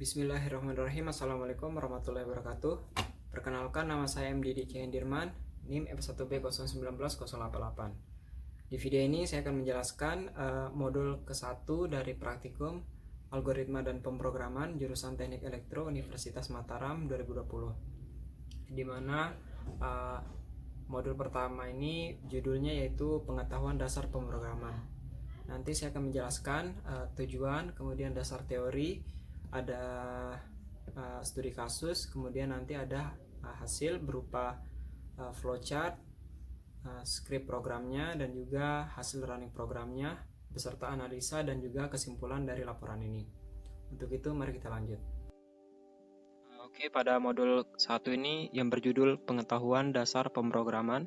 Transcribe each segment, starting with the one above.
Bismillahirrahmanirrahim. Assalamualaikum warahmatullahi wabarakatuh. Perkenalkan, nama saya MD Diki Hendirman, NIM F1B0190088. Di video ini saya akan menjelaskan modul ke-1 dari praktikum Algoritma dan Pemrograman jurusan Teknik Elektro Universitas Mataram 2020. Di mana modul pertama ini judulnya yaitu Pengetahuan Dasar Pemrograman. Nanti saya akan menjelaskan tujuan, kemudian dasar teori, ada studi kasus, kemudian nanti ada hasil berupa flowchart, script programnya, dan juga hasil running programnya beserta analisa dan juga kesimpulan dari laporan ini. Untuk itu mari kita lanjut. Oke, pada modul 1 ini yang berjudul Pengetahuan Dasar Pemrograman,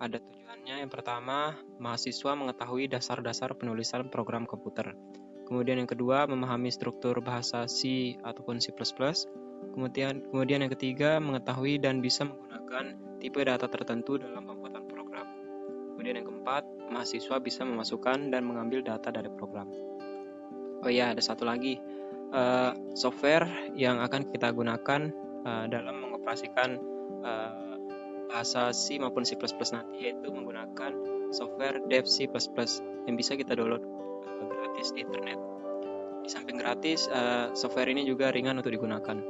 ada tujuannya. Yang pertama, mahasiswa mengetahui dasar-dasar penulisan program komputer. Kemudian yang kedua, memahami struktur bahasa C ataupun C++. Kemudian yang ketiga, mengetahui dan bisa menggunakan tipe data tertentu dalam pembuatan program. Kemudian yang keempat, mahasiswa bisa memasukkan dan mengambil data dari program. Oh iya, ada satu lagi, software yang akan kita gunakan dalam mengoperasikan bahasa C maupun C++ nanti, yaitu menggunakan software Dev C++ yang bisa kita download gratis di internet. Di samping gratis, software ini juga ringan untuk digunakan.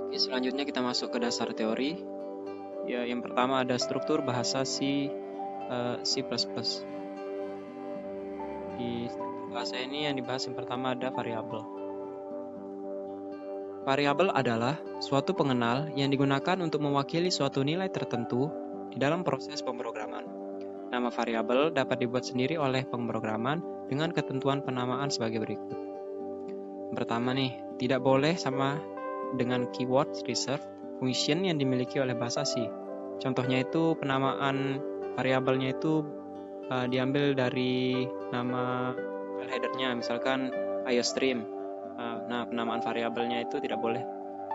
Oke, selanjutnya kita masuk ke dasar teori. Ya, yang pertama ada struktur bahasa C++. Di struktur bahasa ini yang dibahas yang pertama ada variabel. Variabel adalah suatu pengenal yang digunakan untuk mewakili suatu nilai tertentu di dalam proses pemrograman. Nama variabel dapat dibuat sendiri oleh pemrograman dengan ketentuan penamaan sebagai berikut. Yang pertama nih, tidak boleh sama dengan keyword reserved function yang dimiliki oleh bahasa C. Contohnya itu penamaan variabelnya itu diambil dari nama file header-nya, misalkan IOStream. Nah, penamaan variabelnya itu tidak boleh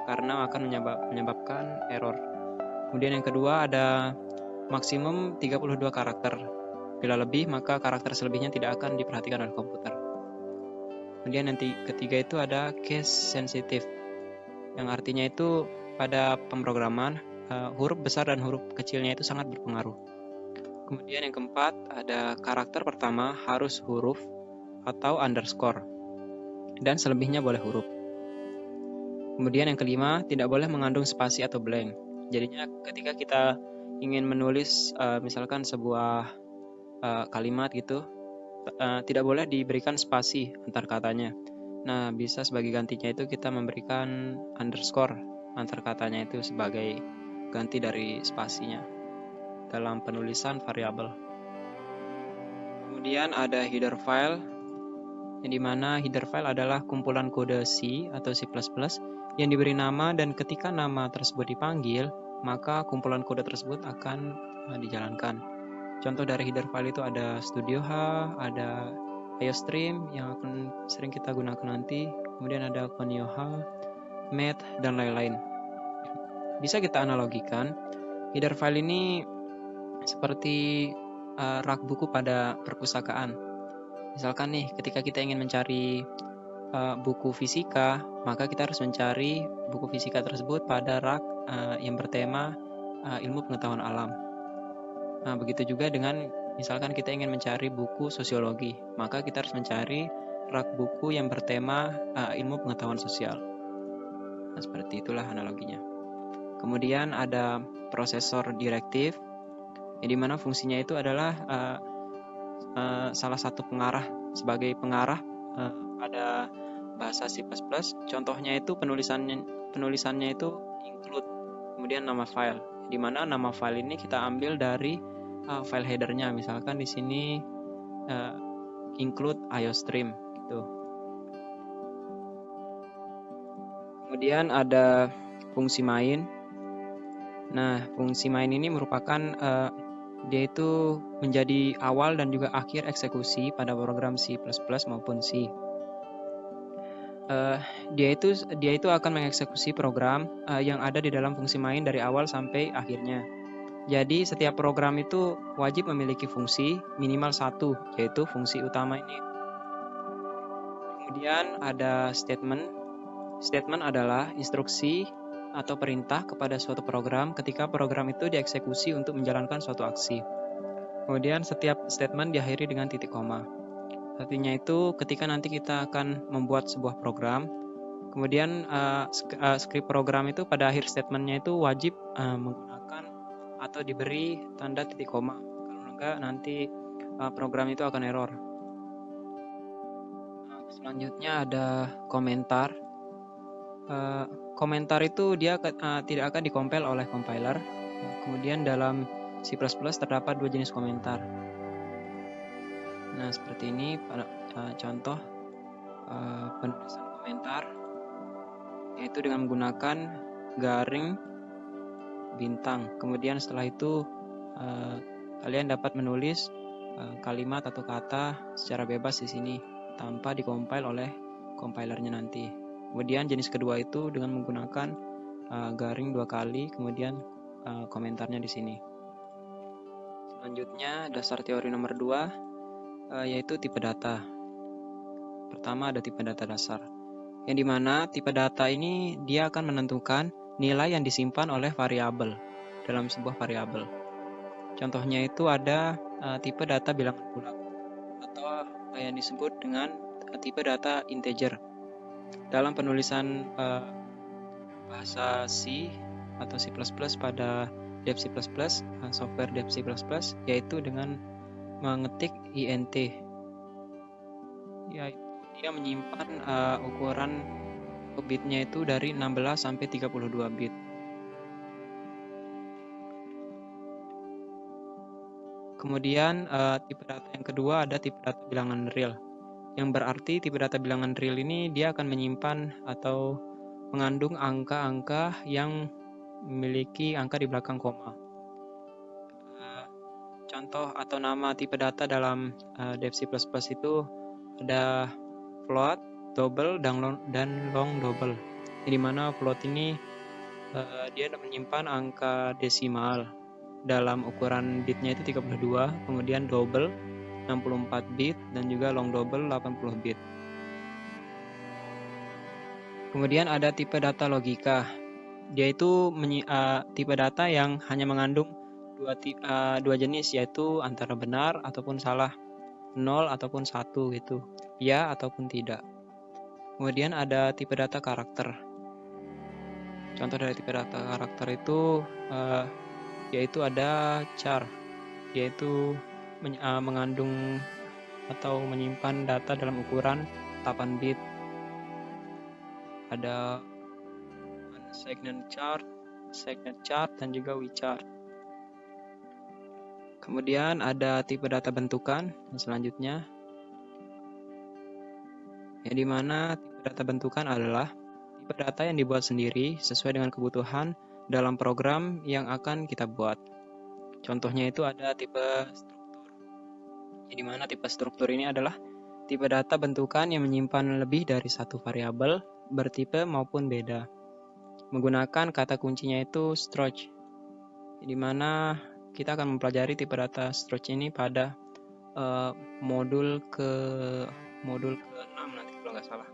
karena akan menyebabkan error. Kemudian yang kedua ada maksimum 32 karakter. Bila lebih, maka karakter selebihnya tidak akan diperhatikan oleh komputer. Kemudian yang ketiga itu ada case sensitive, yang artinya itu pada pemrograman huruf besar dan huruf kecilnya itu sangat berpengaruh. Kemudian yang keempat ada karakter pertama harus huruf atau underscore, dan selebihnya boleh huruf. Kemudian yang kelima tidak boleh mengandung spasi atau blank. Jadinya ketika kita ingin menulis misalkan sebuah kalimat gitu, tidak boleh diberikan spasi antar katanya. Nah, bisa sebagai gantinya itu kita memberikan underscore antar katanya itu sebagai ganti dari spasinya dalam penulisan variabel. Kemudian ada header file, yang dimana header file adalah kumpulan kode C atau C++ yang diberi nama, dan ketika nama tersebut dipanggil, maka kumpulan kode tersebut akan dijalankan. Contoh dari header file itu ada Studio H, ada IOStream yang akan sering kita gunakan nanti, kemudian ada Conio H, Math, dan lain-lain. Bisa kita analogikan, header file ini seperti rak buku pada perpustakaan. Misalkan nih, ketika kita ingin mencari buku fisika, maka kita harus mencari buku fisika tersebut pada rak yang bertema ilmu pengetahuan alam. Nah, begitu juga dengan misalkan kita ingin mencari buku sosiologi, maka kita harus mencari rak buku yang bertema ilmu pengetahuan sosial. Nah, seperti itulah analoginya. Kemudian ada prosesor direktif, yang dimana fungsinya itu adalah salah satu pengarah, sebagai pengarah pada bahasa C++. Contohnya itu penulisannya itu include, kemudian nama file, di mana nama file ini kita ambil dari file header-nya. Misalkan di sini include IOStream gitu. Kemudian ada fungsi main. Nah, fungsi main ini merupakan dia itu menjadi awal dan juga akhir eksekusi pada program C++ maupun C. Dia itu akan mengeksekusi program yang ada di dalam fungsi main dari awal sampai akhirnya. Jadi setiap program itu wajib memiliki fungsi minimal satu, yaitu fungsi utama ini. Kemudian ada statement. Statement adalah instruksi atau perintah kepada suatu program ketika program itu dieksekusi untuk menjalankan suatu aksi. Kemudian setiap statement diakhiri dengan titik koma. Artinya itu ketika nanti kita akan membuat sebuah program, kemudian script program itu pada akhir statementnya itu wajib menggunakan atau diberi tanda titik koma. Kalau enggak nanti program itu akan error. Selanjutnya ada komentar. Komentar itu dia tidak akan dikompil oleh compiler. Kemudian dalam C++ terdapat dua jenis komentar. Nah, seperti ini contoh penulisan komentar, yaitu dengan menggunakan garing bintang. Kemudian setelah itu kalian dapat menulis kalimat atau kata secara bebas di sini tanpa dikompil oleh compilernya nanti. Kemudian jenis kedua itu dengan menggunakan garing 2 kali, kemudian komentarnya di sini. Selanjutnya dasar teori nomor 2 yaitu tipe data. Pertama ada tipe data dasar, yang dimana tipe data ini dia akan menentukan nilai yang disimpan oleh variabel dalam sebuah variabel. Contohnya itu ada tipe data bilangan bulat atau yang disebut dengan tipe data integer. Dalam penulisan bahasa C atau C++ pada Dev C++, software Dev C++, yaitu dengan mengetik int. Yaitu dia menyimpan ukuran bitnya itu dari 16 sampai 32 bit. Kemudian tipe data yang kedua ada tipe data bilangan real, yang berarti tipe data bilangan real ini dia akan menyimpan atau mengandung angka-angka yang memiliki angka di belakang koma. Contoh atau nama tipe data dalam Dev C++ itu ada float, double, dan long double. Di mana float ini dia menyimpan angka desimal dalam ukuran bitnya itu 32, kemudian double 64 bit dan juga long double 80 bit. Kemudian ada tipe data logika. Dia itu tipe data yang hanya mengandung dua jenis, yaitu antara benar ataupun salah, 0 ataupun 1 gitu, ya ataupun tidak. Kemudian ada tipe data karakter. Contoh dari tipe data karakter itu yaitu ada char, yaitu mengandung atau menyimpan data dalam ukuran 8 bit. Ada segment chart, dan juga wchart. Kemudian ada tipe data bentukan yang selanjutnya, yang dimana tipe data bentukan adalah tipe data yang dibuat sendiri sesuai dengan kebutuhan dalam program yang akan kita buat. Contohnya itu ada tipe struktur, yang dimana tipe struktur ini adalah tipe data bentukan yang menyimpan lebih dari satu variabel bertipe maupun beda, menggunakan kata kuncinya itu struct, di mana kita akan mempelajari tipe data struct ini pada modul ke-6 nanti kalau nggak salah.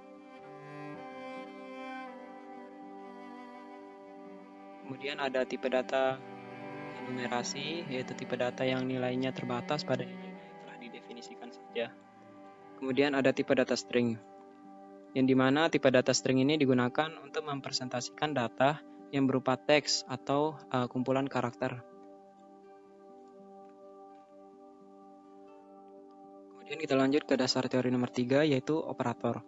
Kemudian ada tipe data enumerasi, yaitu tipe data yang nilainya terbatas pada nilai yang telah didefinisikan saja. Kemudian ada tipe data string, yang dimana tipe data string ini digunakan untuk mempresentasikan data yang berupa teks atau kumpulan karakter. Kemudian kita lanjut ke dasar teori nomor 3, yaitu operator.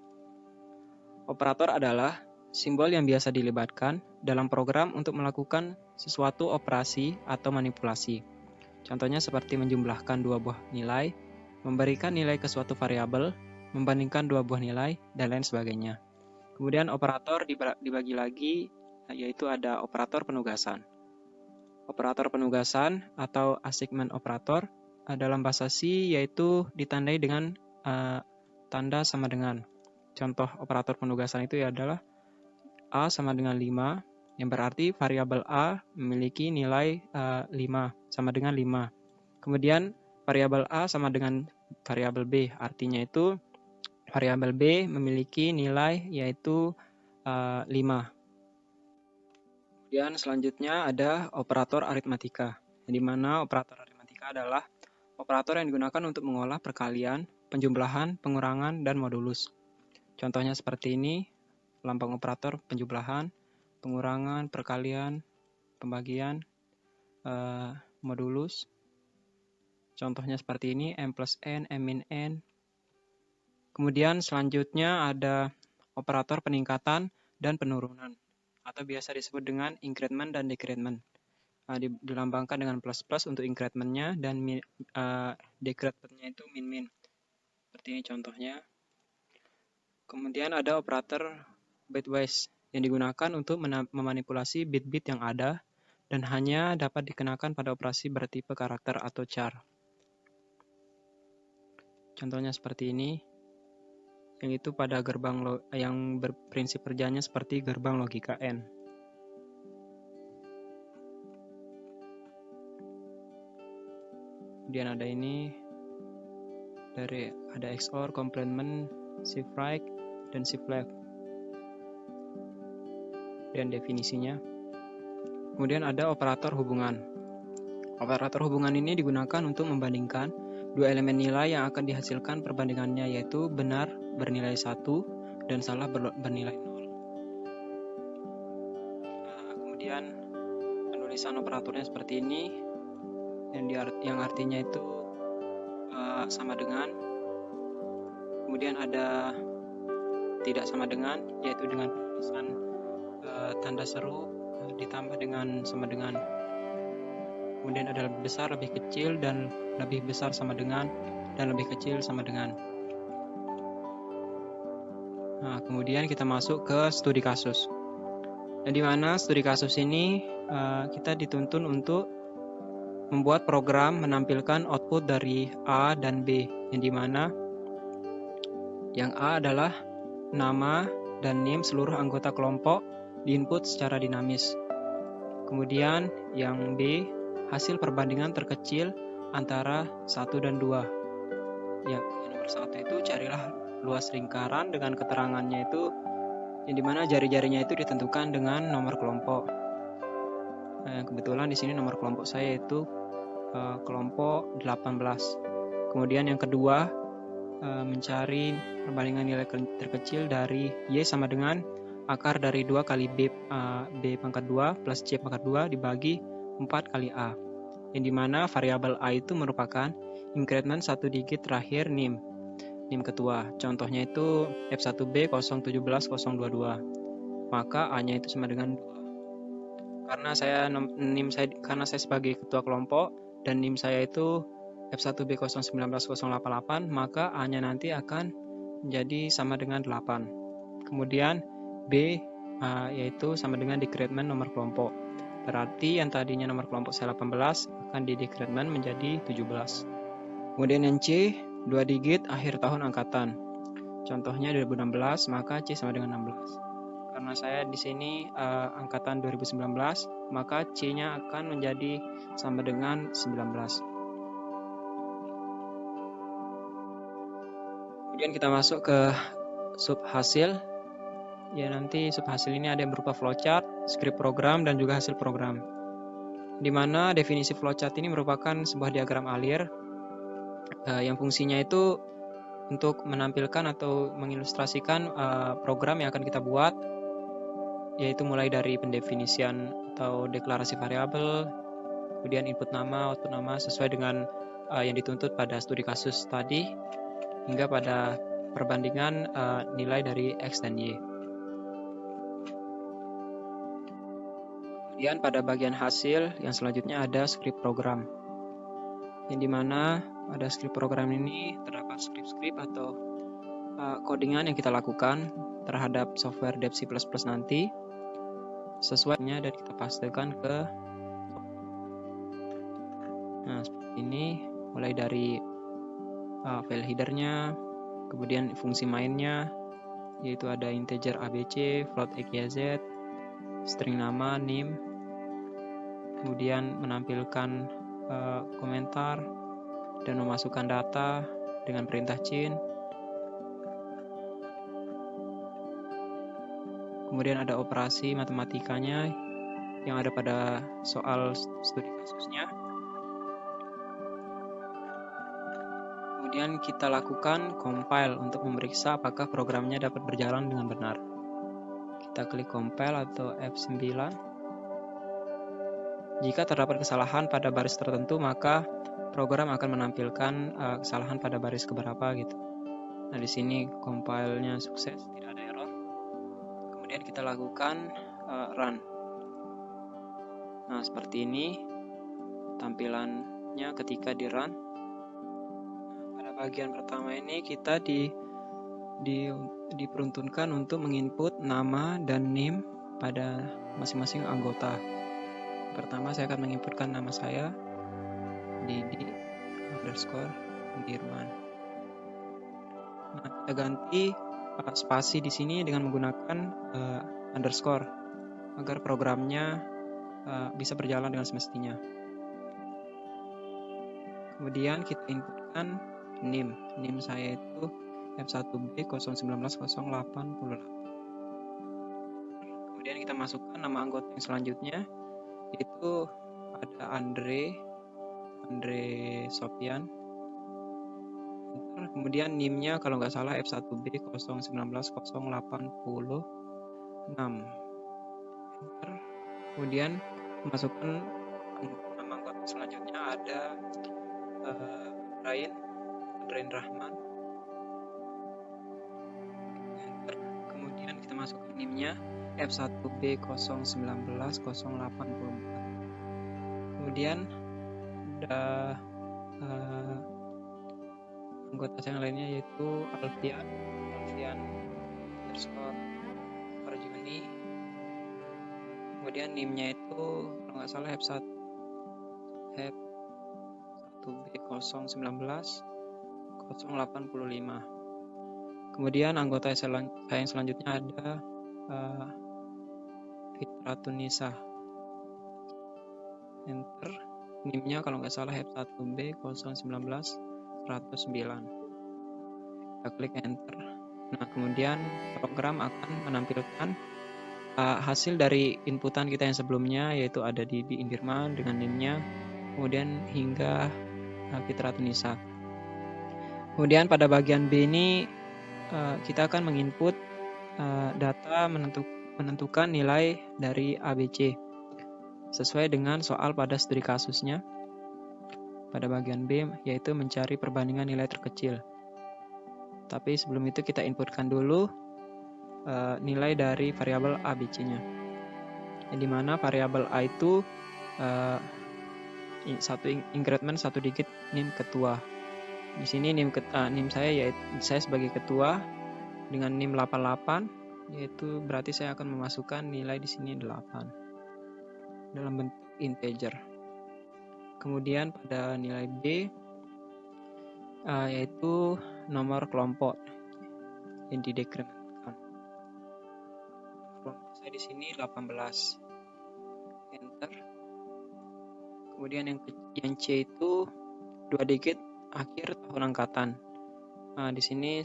Operator adalah simbol yang biasa dilibatkan dalam program untuk melakukan sesuatu operasi atau manipulasi. Contohnya seperti menjumlahkan dua buah nilai, memberikan nilai ke suatu variabel, membandingkan dua buah nilai, dan lain sebagainya. Kemudian operator dibagi lagi, yaitu ada operator penugasan. Operator penugasan atau assignment operator dalam bahasa C yaitu ditandai dengan tanda sama dengan. Contoh operator penugasan itu adalah A sama dengan 5, yang berarti variabel A memiliki nilai 5 sama dengan 5. Kemudian variabel A sama dengan variabel B, artinya itu variabel B memiliki nilai yaitu 5. Kemudian selanjutnya ada operator aritmatika, di mana operator aritmatika adalah operator yang digunakan untuk mengolah perkalian, penjumlahan, pengurangan, dan modulus. Contohnya seperti ini, lambang operator penjumlahan, pengurangan, perkalian, pembagian, modulus. Contohnya seperti ini, M plus N, M min N. Kemudian selanjutnya ada operator peningkatan dan penurunan, atau biasa disebut dengan increment dan decrement. Dilambangkan dengan plus-plus untuk incrementnya dan decrementnya itu min-min. Seperti ini contohnya. Kemudian ada operator bitwise yang digunakan untuk memanipulasi bit-bit yang ada dan hanya dapat dikenakan pada operasi bertipe karakter atau char. Contohnya seperti ini, yang itu pada gerbang yang berprinsip kerjanya seperti gerbang logika N. Kemudian ada ini, ada XOR, complement, shift right, dan shift left. Dan definisinya. Kemudian ada operator hubungan. Operator hubungan ini digunakan untuk membandingkan dua elemen nilai yang akan dihasilkan perbandingannya, yaitu benar bernilai 1 dan salah bernilai 0. Kemudian penulisan operatornya seperti ini, yang artinya itu sama dengan. Kemudian ada tidak sama dengan, yaitu dengan penulisan tanda seru ditambah dengan sama dengan. Kemudian ada lebih besar, lebih kecil, dan lebih besar sama dengan, dan lebih kecil sama dengan. Nah, kemudian kita masuk ke studi kasus. Nah, di mana studi kasus ini kita dituntun untuk membuat program menampilkan output dari A dan B, yang dimana yang A adalah nama dan NIM seluruh anggota kelompok diinput secara dinamis. Kemudian yang B, hasil perbandingan terkecil antara 1 dan 2. Yang nomor 1 itu carilah luas lingkaran dengan keterangannya itu, yang dimana jari-jarinya itu ditentukan dengan nomor kelompok. Kebetulan di sini nomor kelompok saya itu kelompok 18. Kemudian yang kedua, mencari perbandingan nilai terkecil dari Y sama dengan akar dari 2 kali B pangkat 2 plus C pangkat 2 dibagi 4 kali A, yang dimana variabel A itu merupakan increment 1 digit terakhir NIM ketua. Contohnya itu F1B 017022, maka A-nya itu sama dengan 2. Karena saya sebagai ketua kelompok dan NIM saya itu F1B 019088, maka A-nya nanti akan menjadi sama dengan 8. Kemudian B yaitu sama dengan decrement nomor kelompok. Berarti yang tadinya nomor kelompok saya 18 akan di decrement menjadi 17. Kemudian yang C, 2 digit akhir tahun angkatan. Contohnya 2016, maka C sama dengan 16. Karena saya di sini angkatan 2019, maka C-nya akan menjadi sama dengan 19. Kemudian kita masuk ke subhasil. Ya, nanti subhasil ini ada yang berupa flowchart, script program, dan juga hasil program. Di mana definisi flowchart ini merupakan sebuah diagram alir yang fungsinya itu untuk menampilkan atau mengilustrasikan program yang akan kita buat, yaitu mulai dari pendefinisian atau deklarasi variabel, kemudian input nama, output nama sesuai dengan yang dituntut pada studi kasus tadi, hingga pada perbandingan nilai dari X dan Y. Kemudian pada bagian hasil yang selanjutnya ada script program, yang dimana pada script program ini terdapat script atau codingan yang kita lakukan terhadap software Dev C++ nanti sesuainya, dan kita pastekan ke seperti ini, mulai dari file headernya, kemudian fungsi mainnya, yaitu ada integer ABC, float XYZ, string nama, NIM, kemudian menampilkan komentar dan memasukkan data dengan perintah chain. kemudian ada operasi matematikanya yang ada pada soal studi kasusnya. Kemudian kita lakukan compile untuk memeriksa apakah programnya dapat berjalan dengan benar. Kita klik compile atau F9. Jika terdapat kesalahan pada baris tertentu, maka program akan menampilkan kesalahan pada baris keberapa gitu. Nah, di sini compile-nya sukses, tidak ada error. Kemudian kita lakukan run. Nah, seperti ini tampilannya ketika di run. Pada bagian pertama ini kita diperuntukkan untuk menginput nama dan NIM pada masing-masing anggota. Pertama saya akan menginputkan nama saya, Didi_Dirman. Nah, kita ganti spasi di sini dengan menggunakan underscore agar programnya bisa berjalan dengan semestinya. Kemudian kita inputkan NIM. NIM saya itu F1B019088. Kemudian kita masukkan nama anggota yang selanjutnya, yaitu ada Andre Sofian. Kemudian NIM-nya kalau nggak salah F1B019086. Kemudian masukkan nama anggota selanjutnya ada Brian Rahman. Kemudian kita masukkan NIM-nya F1B019084. Kemudian ada anggota yang lainnya yaitu Alfian Arjuni. Kemudian NIM-nya itu kalau nggak salah F1B019-085. Kemudian anggota yang selanjutnya ada Fitratunisa. Enter. NIM-nya kalau nggak salah F1B019-109. Kita klik enter. Nah, kemudian program akan menampilkan hasil dari inputan kita yang sebelumnya, yaitu ada Didi Indirman dengan NIM-nya, kemudian hingga Fitratunisa. Kemudian pada bagian B ini kita akan menginput data menentukan nilai dari ABC sesuai dengan soal pada studi kasusnya. Pada bagian B yaitu mencari perbandingan nilai terkecil. Tapi sebelum itu kita inputkan dulu nilai dari variabel ABC-nya. Di mana variabel A itu satu increment 1 digit NIM ketua. Di sini NIM saya yaitu saya sebagai ketua dengan NIM 88, yaitu berarti saya akan memasukkan nilai di sini 8 dalam bentuk integer. Kemudian pada nilai B yaitu nomor kelompok yang didekrementkan. Kelompok saya di sini 18. Enter. Kemudian yang C itu 2 digit akhir tahun angkatan. Nah, di sini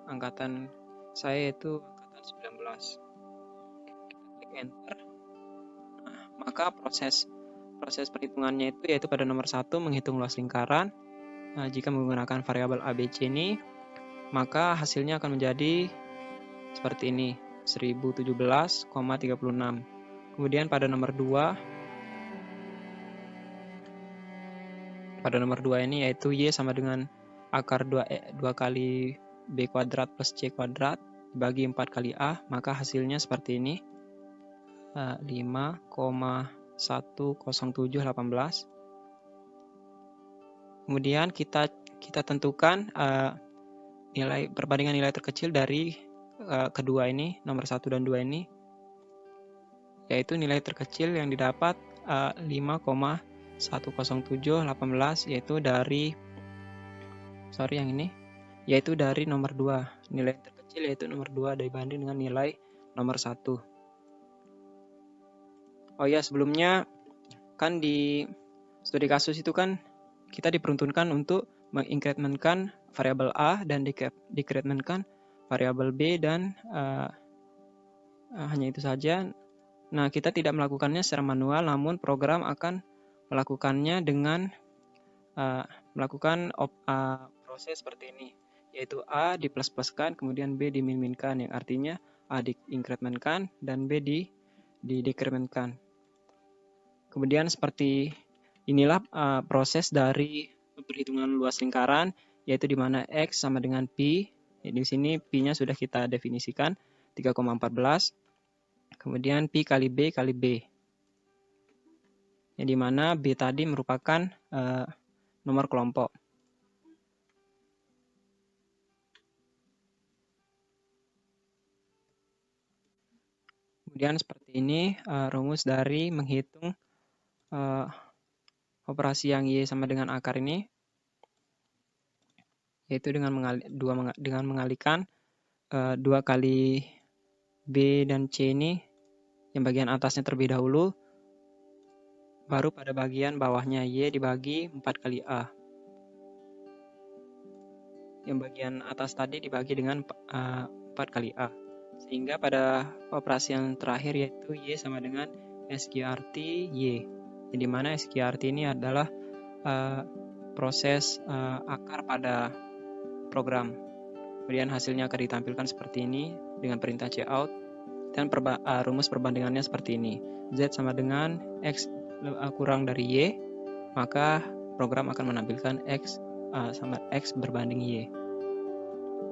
angkatan saya itu angkatan 19. Kita klik enter. Nah, maka proses perhitungannya itu yaitu pada nomor 1 menghitung luas lingkaran. Nah, jika menggunakan variabel ABC ini, maka hasilnya akan menjadi seperti ini, 1017,36. Kemudian pada nomor 2 ini yaitu Y sama dengan akar 2 kali B kuadrat plus C kuadrat dibagi 4 kali A, maka hasilnya seperti ini, 5,10718. Kemudian kita tentukan perbandingan nilai terkecil dari kedua ini, nomor 1 dan 2 ini, yaitu nilai terkecil yang didapat 5,10718, yaitu dari nomor 2. Nilai terkecil yaitu nomor 2 dibanding dengan nilai nomor 1. Oh ya, sebelumnya kan di studi kasus itu kan kita diperuntukkan untuk mengincrementkan variabel A dan decrementkan variabel B dan Hanya itu saja. Nah, kita tidak melakukannya secara manual, namun program akan melakukannya dengan melakukan proses seperti ini, yaitu A di-plus-pluskan, kemudian B di-min-minkan, yang artinya A di-inkrementkan dan B di-dekrementkan. Kemudian seperti inilah proses dari perhitungan luas lingkaran, yaitu di mana X sama dengan Pi. Di sini Pi-nya sudah kita definisikan 3,14. Kemudian Pi kali B kali B. Yang dimana B tadi merupakan nomor kelompok. Kemudian seperti ini rumus dari menghitung operasi yang Y sama dengan akar ini, yaitu dengan mengalihkan 2 kali B dan C ini, yang bagian atasnya terlebih dahulu, baru pada bagian bawahnya Y dibagi 4 kali A. Yang bagian atas tadi dibagi dengan 4 kali A. Sehingga pada operasi yang terakhir, yaitu Y sama dengan SQRT Y. Yang dimana SQRT ini adalah proses akar pada program. Kemudian hasilnya akan ditampilkan seperti ini dengan perintah cout, dan rumus perbandingannya seperti ini. Z sama dengan X kurang dari Y, maka program akan menampilkan X sama X berbanding Y.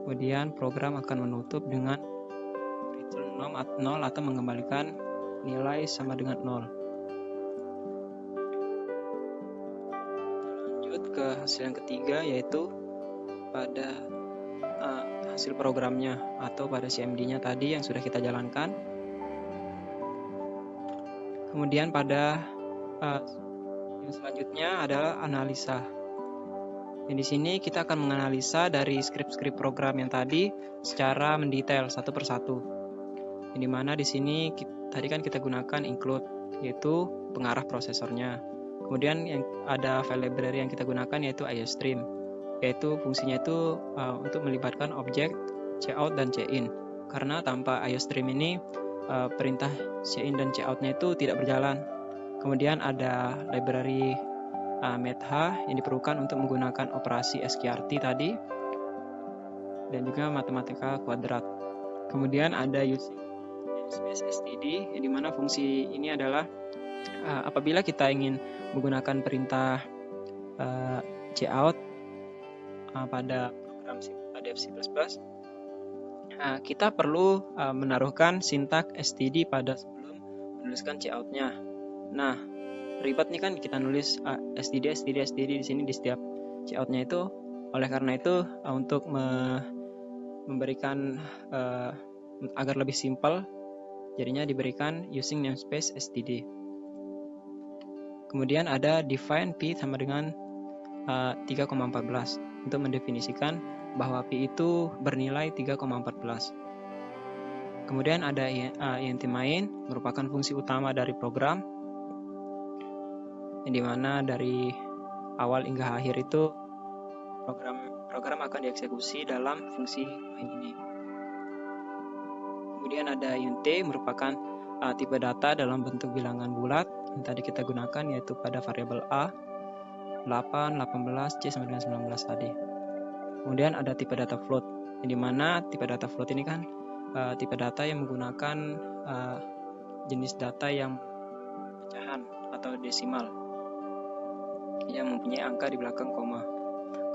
Kemudian program akan menutup dengan return 0 atau mengembalikan nilai sama dengan 0. Lanjut ke hasil yang ketiga, yaitu pada hasil programnya atau pada CMD-nya tadi yang sudah kita jalankan. Kemudian pada yang selanjutnya adalah analisa. Yang di sini kita akan menganalisa dari skrip-skrip program yang tadi secara mendetail satu persatu. Yang dimana di sini tadi kan kita gunakan include, yaitu pengarah prosesornya. Kemudian yang ada file library yang kita gunakan yaitu IOStream, yaitu fungsinya itu untuk melibatkan objek cout dan cin. Karena tanpa IOStream ini perintah cin dan cout-nya itu tidak berjalan. Kemudian ada library MATH yang diperlukan untuk menggunakan operasi SQRT tadi, dan juga matematika kuadrat. Kemudian ada using namespace std, yang dimana fungsi ini adalah apabila kita ingin menggunakan perintah cout pada program Dev C++, kita perlu menaruhkan sintak std pada sebelum menuliskan cout-nya. Nah, ribet nih kan kita nulis std di sini di setiap cout-nya itu. Oleh karena itu, untuk memberikan agar lebih simpel, jadinya diberikan using namespace std. Kemudian ada define P sama dengan 3,14 untuk mendefinisikan bahwa P itu bernilai 3,14. Kemudian ada int main, merupakan fungsi utama dari program, yang dimana dari awal hingga akhir itu program akan dieksekusi dalam fungsi main ini. Kemudian ada int, merupakan tipe data dalam bentuk bilangan bulat yang tadi kita gunakan, yaitu pada variabel A 8, 18, C sama dengan 19 tadi. Kemudian ada tipe data float, yang dimana tipe data float ini kan tipe data yang menggunakan jenis data yang pecahan atau desimal yang mempunyai angka di belakang koma.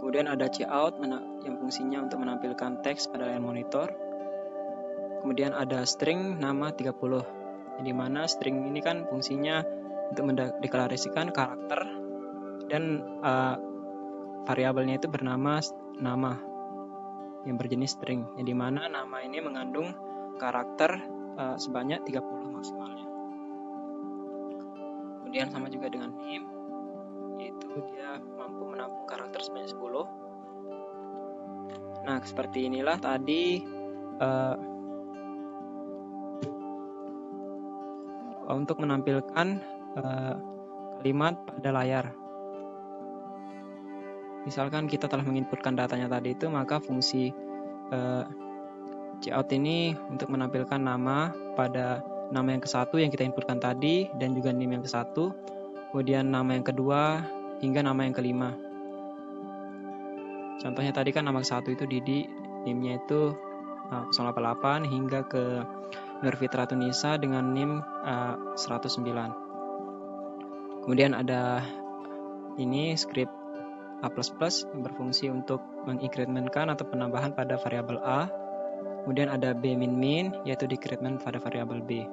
Kemudian ada cout yang fungsinya untuk menampilkan teks pada layar monitor. Kemudian ada string nama 30, yang dimana string ini kan fungsinya untuk mendeklarasikan karakter, dan variabelnya itu bernama nama yang berjenis string, yang dimana nama ini mengandung karakter sebanyak 30 maksimalnya. Kemudian sama juga dengan nim, yaitu dia mampu menampung karakter sebanyak 10. Nah, seperti inilah tadi untuk menampilkan kalimat pada layar. Misalkan kita telah menginputkan datanya tadi itu, maka fungsi Cout ini untuk menampilkan nama pada nama yang ke-1 yang kita inputkan tadi dan juga NIM yang ke-1, kemudian nama yang kedua hingga nama yang ke-5. Contohnya tadi kan nama ke-1 itu Didi, NIM-nya itu 088 hingga ke Nur Fitra Tunisa dengan NIM 109. Kemudian ada ini script A++ yang berfungsi untuk menginkrementkan atau penambahan pada variabel A. Kemudian ada B min yaitu decrement pada variabel B.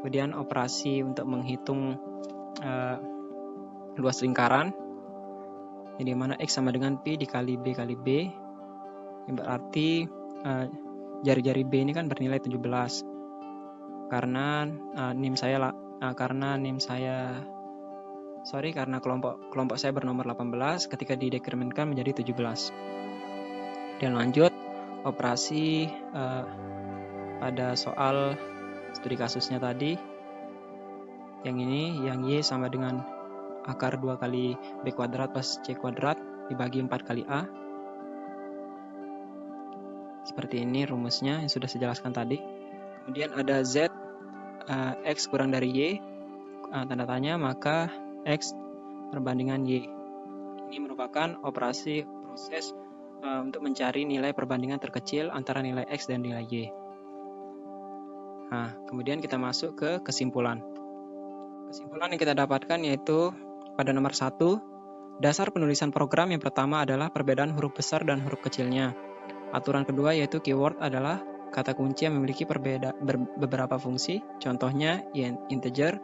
Kemudian operasi untuk menghitung luas lingkaran, yang dimana X sama dengan Pi dikali B kali B, yang berarti jari-jari B ini kan bernilai 17. Karena karena kelompok saya bernomor 18 ketika didekrementkan menjadi 17. Dan lanjut operasi pada soal studi kasusnya tadi, yang ini, yang Y sama dengan akar 2 kali B kuadrat plus C kuadrat dibagi 4 kali A. Seperti ini rumusnya yang sudah saya jelaskan tadi. Kemudian ada Z, X kurang dari Y, tanda tanya, maka X perbandingan Y. Ini merupakan proses untuk mencari nilai perbandingan terkecil antara nilai X dan nilai Y. Nah, kemudian kita masuk ke kesimpulan. Kesimpulan yang kita dapatkan yaitu pada nomor 1, dasar penulisan program yang pertama adalah perbedaan huruf besar dan huruf kecilnya. Aturan kedua yaitu keyword adalah kata kunci yang memiliki beberapa fungsi, contohnya integer,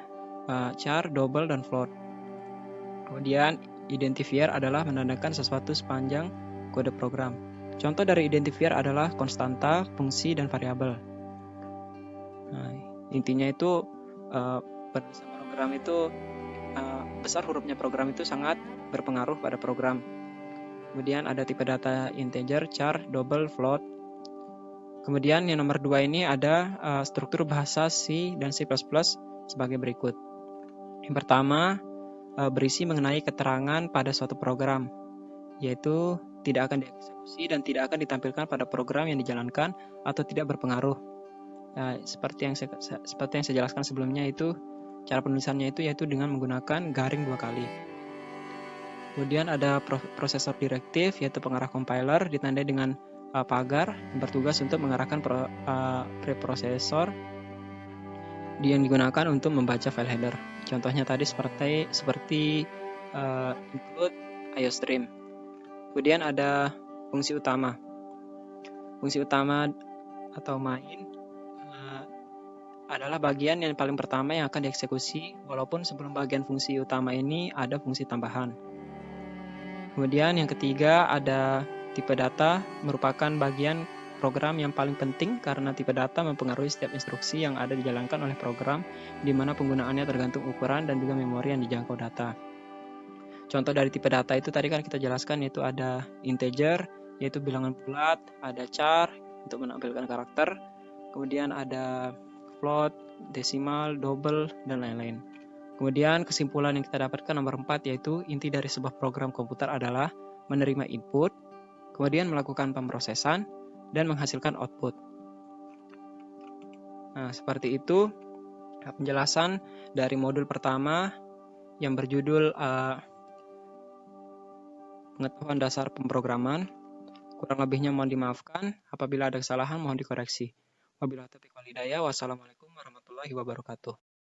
char, double, dan float. Kemudian identifier adalah menandakan sesuatu sepanjang kode program. Contoh dari identifier adalah konstanta, fungsi, dan variabel. Nah, intinya itu penulisan program itu besar hurufnya program itu sangat berpengaruh pada program. Kemudian ada tipe data integer, char, double, float. Kemudian yang nomor 2 ini ada struktur bahasa C dan C++ sebagai berikut. Yang pertama, berisi mengenai keterangan pada suatu program, yaitu tidak akan dieksekusi dan tidak akan ditampilkan pada program yang dijalankan atau tidak berpengaruh. Seperti yang saya jelaskan sebelumnya, itu cara penulisannya itu yaitu dengan menggunakan garing 2 kali. Kemudian ada prosesor direktif, yaitu pengarah compiler, ditandai dengan pagar yang bertugas untuk mengarahkan preprosesor yang digunakan untuk membaca file header. Contohnya tadi seperti include IOStream. Kemudian ada fungsi utama. Fungsi utama atau main adalah bagian yang paling pertama yang akan dieksekusi, walaupun sebelum bagian fungsi utama ini ada fungsi tambahan. Kemudian yang ketiga ada tipe data, merupakan bagian program yang paling penting karena tipe data mempengaruhi setiap instruksi yang ada dijalankan oleh program, di mana penggunaannya tergantung ukuran dan juga memori yang dijangkau data. Contoh dari tipe data itu tadi kan kita jelaskan, yaitu ada integer, yaitu bilangan bulat, ada char untuk menampilkan karakter, kemudian ada float, desimal, double, dan lain-lain. Kemudian kesimpulan yang kita dapatkan nomor 4 yaitu inti dari sebuah program komputer adalah menerima input, kemudian melakukan pemrosesan, dan menghasilkan output. Nah, seperti itu penjelasan dari modul pertama yang berjudul pengetahuan dasar pemrograman. Kurang lebihnya mohon dimaafkan, apabila ada kesalahan mohon dikoreksi. Wabillahi taufiq wal hidayah. Wassalamualaikum warahmatullahi wabarakatuh.